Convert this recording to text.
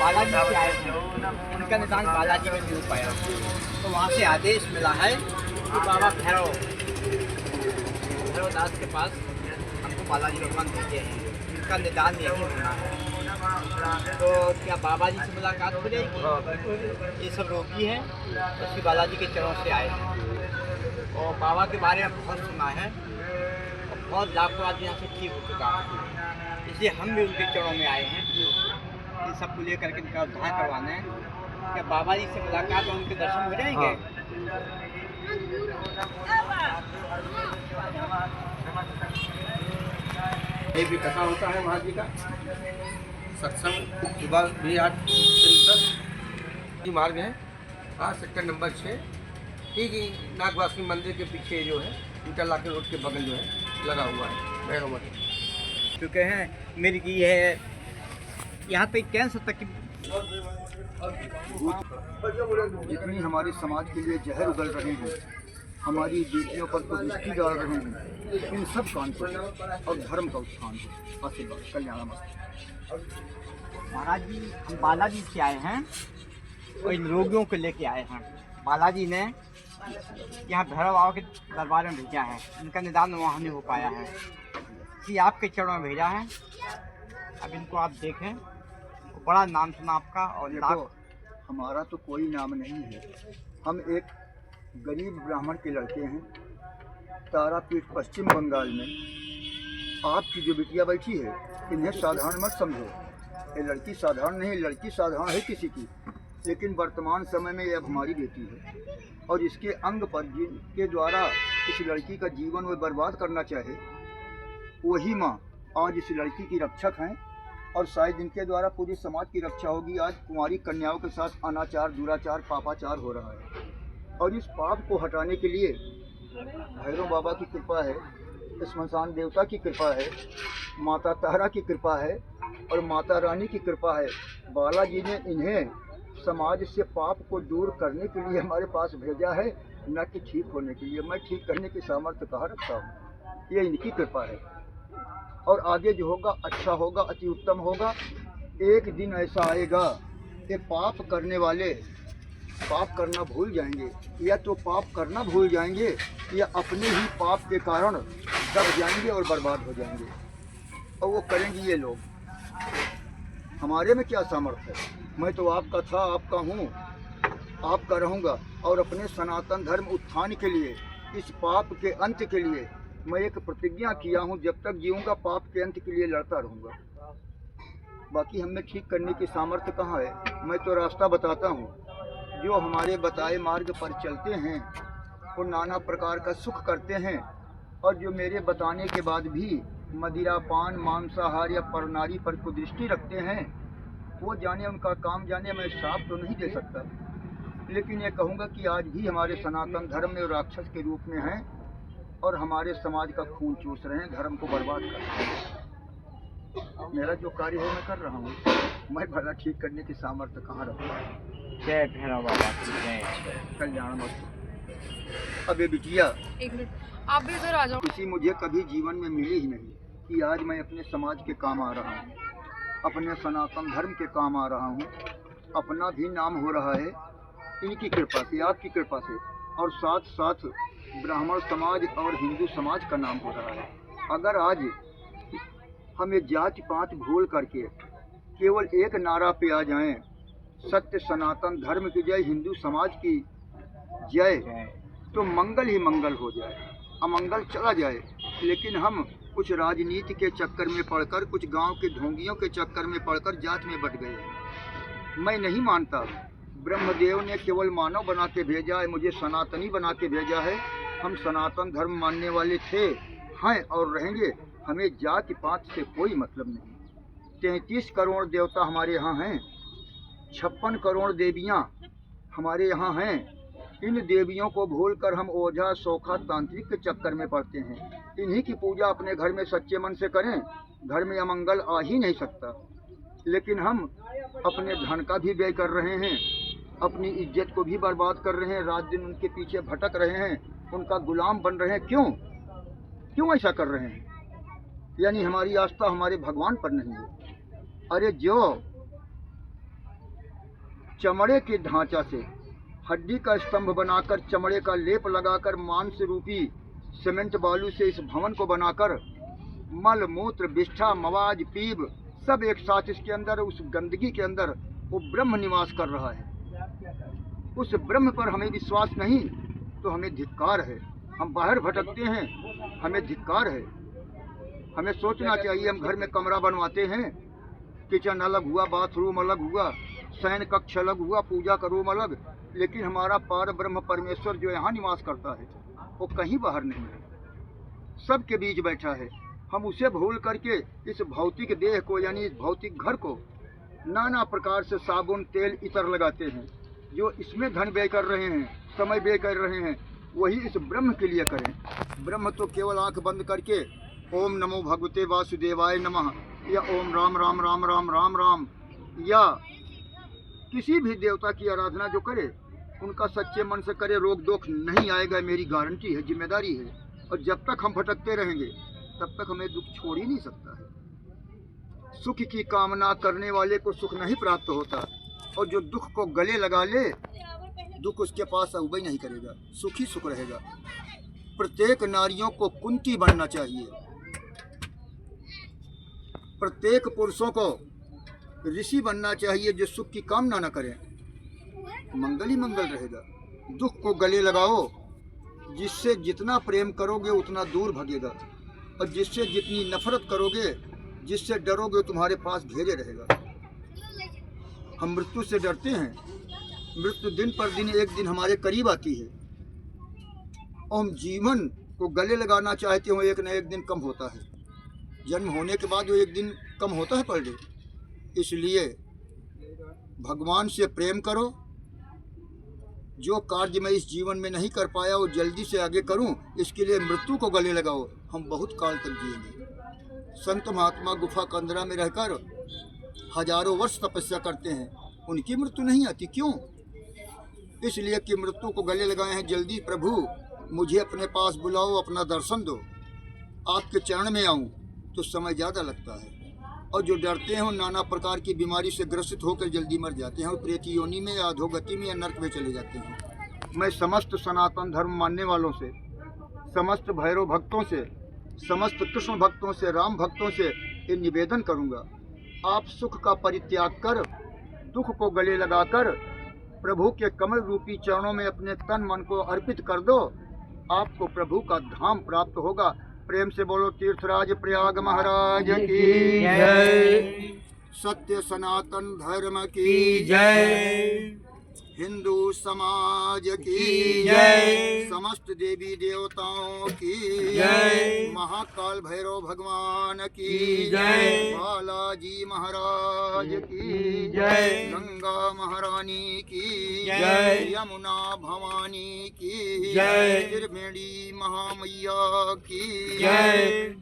बालाजी से आए थे, उनका निदान बालाजी में नहीं हो पाया, तो वहाँ से आदेश मिला है कि बाबा भैरवदास के पास हमको बालाजी भगवान भेजे हैं, इनका निदान यही होना है। तो क्या बाबा जी से मुलाकात हो जाएगी? ये सब रोगी हैं, तो श्री बालाजी के चरणों से आए हैं और बाबा के बारे में बहुत सुना है और बहुत लाखों आदमी यहाँ से ठीक हो चुका है, इसलिए हम भी उनके चरणों में आए हैं। इन सबको लेकर के इनका उद्धार करवाना है। क्या बाबा जी से मुलाकात और उनके दर्शन हो जाएंगे? ये भी कथा होता है महाराज जी का सत्संग सुबह भी 8 से 10 मार्ग है। आज सेक्टर नंबर 6 ठीक ही नागवासी मंदिर के पीछे जो है इंटरलॉकिंग रोड के बगल जो है लगा हुआ है भैरव मठ। चुके हैं मिर्गी है, यहाँ पे कैंसर तक की जितनी हमारे समाज के लिए जहर उगल रहे हैं, हमारी बेटियों पर तो दृष्टि डाल रहे हैं, इन सब कान पर और धर्म का उत्थान हो। आशीर्वाद कल्याण मस्त। महाराज जी, हम बालाजी से आए हैं और इन रोगियों को लेके आए हैं। बालाजी ने यहाँ भैरव बाबा के दरबार में भेजा है, इनका निदान वहाँ नहीं हो पाया है, इसलिए आपके चरणों में भेजा है। अब इनको आप देखें, बड़ा नाम सुना आपका। और देखो, हमारा तो कोई नाम नहीं है, हम एक गरीब ब्राह्मण के लड़के हैं, तारापीठ पश्चिम बंगाल में। आपकी जो बिटिया बैठी है, इन्हें साधारण मत समझो, ये लड़की साधारण नहीं, लड़की साधारण है किसी की, लेकिन वर्तमान समय में ये अब हमारी बेटी है और इसके अंग पर जिनके द्वारा इस लड़की का जीवन वो बर्बाद करना चाहे, वही माँ आज इस लड़की की रक्षक हैं और शायद इनके द्वारा पूरी समाज की रक्षा होगी। आज कुंवारी कन्याओं के साथ अनाचार, दुराचार, पापाचार हो रहा है और इस पाप को हटाने के लिए भैरव बाबा की कृपा है, स्मशान देवता की कृपा है, माता तारा की कृपा है और माता रानी की कृपा है। बालाजी ने इन्हें समाज से पाप को दूर करने के लिए हमारे पास भेजा है, न कि ठीक होने के लिए। मैं ठीक करने की सामर्थ्य कहाँ रखता हूँ, ये इनकी कृपा है और आगे जो होगा अच्छा होगा, अति उत्तम होगा। एक दिन ऐसा आएगा कि पाप करने वाले पाप करना भूल जाएंगे, या तो पाप करना भूल जाएंगे या अपने ही पाप के कारण दब जाएंगे और बर्बाद हो जाएंगे। और वो करेंगे ये लोग। हमारे में क्या सामर्थ्य है? मैं तो आपका था, आपका हूँ, आपका रहूँगा और अपने सनातन धर्म उत्थान के लिए, इस पाप के अंत के लिए मैं एक प्रतिज्ञा किया हूँ, जब तक जीऊँगा पाप के अंत के लिए लड़ता रहूँगा। बाकी हमें ठीक करने की सामर्थ्य कहाँ है? मैं तो रास्ता बताता हूँ। जो हमारे बताए मार्ग पर चलते हैं वो नाना प्रकार का सुख करते हैं, और जो मेरे बताने के बाद भी मदिरा पान मांसाहार या परनारी पर कुदृष्टि रखते हैं, वो जाने, उनका काम जाने। मैं श्राप तो नहीं दे सकता, लेकिन ये कहूँगा कि आज भी हमारे सनातन धर्म में राक्षस के रूप में हैं और हमारे समाज का खून चूस रहे हैं, धर्म को बर्बाद कर रहे हैं। मेरा जो कार्य है मैं कर रहा हूँ, मैं भला ठीक करने की सामर्थ्य कहाँ रखता हूँ। जय भैरव बाबा की जय। कल्याण मस्त। अब ये बिटिया, एक मिनट, आप भी इधर आ जाओ। किसी मुझे कभी जीवन में मिली ही नहीं कि आज मैं अपने समाज के काम आ रहा हूँ, अपने सनातन धर्म के काम आ रहा हूँ। अपना भी नाम हो रहा है इनकी कृपा से, आपकी कृपा से, और साथ साथ ब्राह्मण समाज और हिंदू समाज का नाम हो रहा है। अगर आज हमें जाति पात भूल करके केवल एक नारा पे आ जाएं, सत्य सनातन धर्म की जय, हिंदू समाज की जय, तो मंगल ही मंगल हो जाए, अमंगल चला जाए। लेकिन हम कुछ राजनीति के चक्कर में पड़कर, कुछ गांव के ढोंगियों के चक्कर में पड़कर जात में बट गए। मैं नहीं मानता, ब्रह्मदेव ने केवल मानव बना के भेजा है, मुझे सनातनी बना के भेजा है। हम सनातन धर्म मानने वाले थे, हैं और रहेंगे। हमें जाति पात से कोई मतलब नहीं। 33 करोड़ देवता हमारे यहाँ हैं, 56 करोड़ देवियाँ हमारे यहाँ हैं। इन देवियों को भूलकर हम ओझा सोखा तांत्रिक के चक्कर में पड़ते हैं। इन्हीं की पूजा अपने घर में सच्चे मन से करें, घर में अमंगल आ ही नहीं सकता। लेकिन हम अपने धन का भी व्यय कर रहे हैं, अपनी इज्जत को भी बर्बाद कर रहे हैं, रात दिन उनके पीछे भटक रहे हैं, उनका गुलाम बन रहे हैं। क्यों ऐसा कर रहे हैं? यानी हमारी आस्था हमारे भगवान पर नहीं है। अरे जो चमड़े के ढांचा से हड्डी का स्तंभ बनाकर चमड़े का लेप लगाकर मांस रूपी सीमेंट बालू से इस भवन को बनाकर मल मूत्र विष्ठा मवाज पीब सब एक साथ इसके अंदर उस गंदगी के अंदर वो ब्रह्म निवास कर रहा है। उस ब्रह्म पर हमें विश्वास नहीं तो हमें धिक्कार है। हम बाहर भटकते हैं, हमें धिक्कार है। हमें सोचना चाहिए, हम घर में कमरा बनवाते हैं, किचन अलग हुआ, बाथरूम अलग हुआ, शयन कक्ष अलग हुआ, पूजा का रूम अलग, लेकिन हमारा पार ब्रह्म परमेश्वर जो यहाँ निवास करता है वो कहीं बाहर नहीं है, सबके बीच बैठा है। हम उसे भूल करके इस भौतिक देह को यानी इस भौतिक घर को नाना प्रकार से साबुन तेल इतर लगाते हैं। जो इसमें धन व्यय कर रहे हैं, समय व्यय कर रहे हैं, वही इस ब्रह्म के लिए करें। ब्रह्म तो केवल आंख बंद करके ओम नमो भगवते वासुदेवाय नमः या ओम राम राम राम राम राम राम या किसी भी देवता की आराधना जो करे उनका सच्चे मन से करे, रोग दोष नहीं आएगा, मेरी गारंटी है, जिम्मेदारी है। और जब तक हम भटकते रहेंगे तब तक हमें दुख छोड़ ही नहीं सकता है। सुख की कामना करने वाले को सुख नहीं प्राप्त होता, और जो दुख को गले लगा ले दुख उसके पास अहुबई नहीं करेगा, सुख ही सुख रहेगा। प्रत्येक नारियों को कुंती बनना चाहिए, प्रत्येक पुरुषों को ऋषि बनना चाहिए जो सुख की कामना न करें, मंगल ही मंगल रहेगा। दुख को गले लगाओ, जिससे जितना प्रेम करोगे उतना दूर भगेगा, और जिससे जितनी नफरत करोगे, जिससे डरोगे तुम्हारे पास घेरे रहेगा। हम मृत्यु से डरते हैं, मृत्यु दिन पर दिन एक दिन हमारे करीब आती है, और हम जीवन को गले लगाना चाहते हो, एक न एक दिन कम होता है। जन्म होने के बाद वो एक दिन कम होता है पर डे। इसलिए भगवान से प्रेम करो। जो कार्य मैं इस जीवन में नहीं कर पाया वो जल्दी से आगे करूं, इसके लिए मृत्यु को गले लगाओ। हम बहुत काल तक जिएंगे। संत महात्मा गुफा कंदरा में रहकर हजारों वर्ष तपस्या करते हैं, उनकी मृत्यु नहीं आती। क्यों? इसलिए कि मृत्यु को गले लगाए हैं। जल्दी प्रभु मुझे अपने पास बुलाओ, अपना दर्शन दो, आपके चरण में आऊं, तो समय ज़्यादा लगता है। और जो डरते हैं वो नाना प्रकार की बीमारी से ग्रसित होकर जल्दी मर जाते हैं, और प्रेत योनि में या अधोगति में या नर्क में चले जाते हैं। मैं समस्त सनातन धर्म मानने वालों से, समस्त भैरव भक्तों से, समस्त कृष्ण भक्तों से, राम भक्तों से ये निवेदन करूंगा, आप सुख का परित्याग कर दुख को गले लगाकर प्रभु के कमल रूपी चरणों में अपने तन मन को अर्पित कर दो, आपको प्रभु का धाम प्राप्त होगा। प्रेम से बोलो तीर्थराज प्रयाग महाराज की जय, सत्य सनातन धर्म की जय, हिंदू समाज की जय, समस्त देवी देवताओं की जय, महाकाल भैरव भगवान की जय, बालाजी महाराज की जय, गंगा महारानी की जय, यमुना भवानी की जय, त्रिवेणी महामैया की जय।